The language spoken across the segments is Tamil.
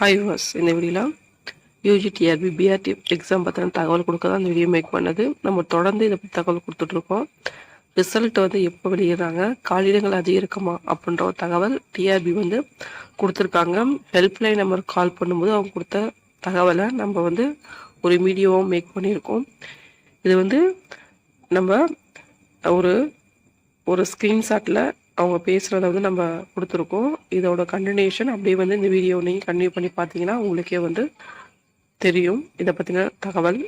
ஹாய் வாஸ் இந்த வீடியோவில் யூஜிடிஆர்பி பிஆர்டி எக்ஸாம் பற்றின தகவல் கொடுக்க தான் இந்த வீடியோ மேக் பண்ணது. நம்ம தொடர்ந்து இதை பற்றி தகவல் கொடுத்துட்ருக்கோம். ரிசல்ட் எப்போ வெளியிடுறாங்க, காலிடங்கள் அதிகரிக்குமா அப்படின்ற ஒரு தகவல் டிஆர்பி கொடுத்துருக்காங்க. ஹெல்ப்லைன் நம்பர் கால் பண்ணும்போது அவங்க கொடுத்த தகவலை நம்ம ஒரு வீடியோவும் மேக் பண்ணியிருக்கோம். இது நம்ம ஒரு ஒரு ஸ்க்ரீன்ஷாட்டில் அவங்க பேசுகிறத நம்ம கொடுத்துருக்கோம். இதோட கண்டினியூஷன் அப்படியே இந்த வீடியோ நீங்கள் கண்டினியூ பண்ணி பார்த்தீங்கன்னா உங்களுக்கே தெரியும் இதை பற்றின தகவல்.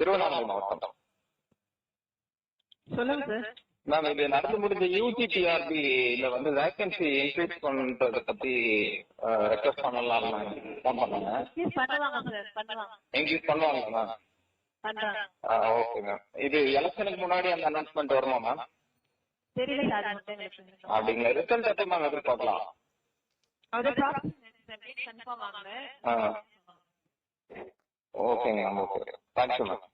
திருவண்ணாமலை மாவட்டம். சொல்லுங்க சார். மேம், இது நடந்து முடிஞ்ச யூஜிடிஆர்பில வேகன்சி இன்க்ரீஸ் பண்றத பத்தி ரெக்வெஸ்ட் பண்ணலாம் ஃபோன் பண்ணாங்க. இன்க்ரீஸ் பண்ணுவாங்க மேம். Okay ma'am. இது எலெக்ஷனுக்கு முன்னாடி அந்த அனௌன்ஸ்மெண்ட் வருமா மேம்? அப்படிங்களா? ரிசல்ட் எப்போ மேம் எதிர்பார்க்கலாம்? ஓகேங்க ma'am. Okay, thank you ma'am.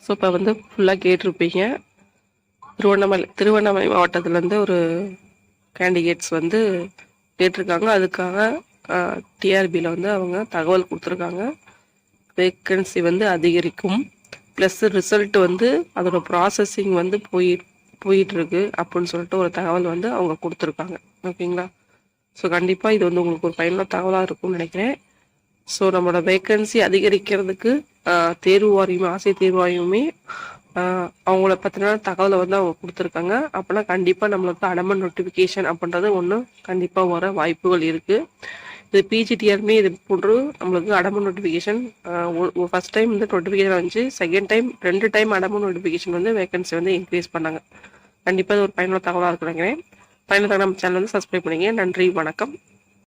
So இப்போ ஃபுல்லாக கேட்டிருப்பீங்க. திருவண்ணாமலை மாவட்டத்துலேருந்து ஒரு கேண்டிடேட்ஸ் கேட்டிருக்காங்க. அதுக்காக டிஆர்பியில் அவங்க தகவல் கொடுத்துருக்காங்க. வேக்கன்சி அதிகரிக்கும், ப்ளஸ் ரிசல்ட் அதோட ப்ராசஸிங் போயிட்டுருக்கு அப்படின்னு சொல்லிட்டு ஒரு தகவல் அவங்க கொடுத்துருக்காங்க. ஓகேங்களா? ஸோ கண்டிப்பாக இது உங்களுக்கு ஒரு பயனுள்ள தகவலாக இருக்கும்னு நினைக்கிறேன். ஸோ நம்மளோட வேக்கன்சி அதிகரிக்கிறதுக்கு தேர்வு வாரியம், ஆசிரியர் தேர்வு வாரியமே அவங்கள பற்றின தகவலை அவங்க கொடுத்துருக்காங்க. அப்படின்னா கண்டிப்பாக நம்மளுக்கு அடமன் நோட்டிஃபிகேஷன் அப்படின்றது ஒன்று கண்டிப்பாக வர வாய்ப்புகள் இருக்குது. இது பிஜிடிஆர்மே இது போன்று நம்மளுக்கு அடமன் நோட்டிஃபிகேஷன் ஃபர்ஸ்ட் டைம் நோட்டிஃபிகேஷன் வந்துச்சு, செகண்ட் டைம் 2 டைம் அடமன் நோட்டிஃபிகேஷன் வேகன்சி இன்க்ரீஸ் பண்ணாங்க. கண்டிப்பாக இது ஒரு பயனுள்ள தகவலாக இருக்குன்னு நினைக்கிறேன். பயனுள்ள தகவல் நம்ம சேனல் சப்ஸ்கிரைப் பண்ணிங்க. நன்றி, வணக்கம்.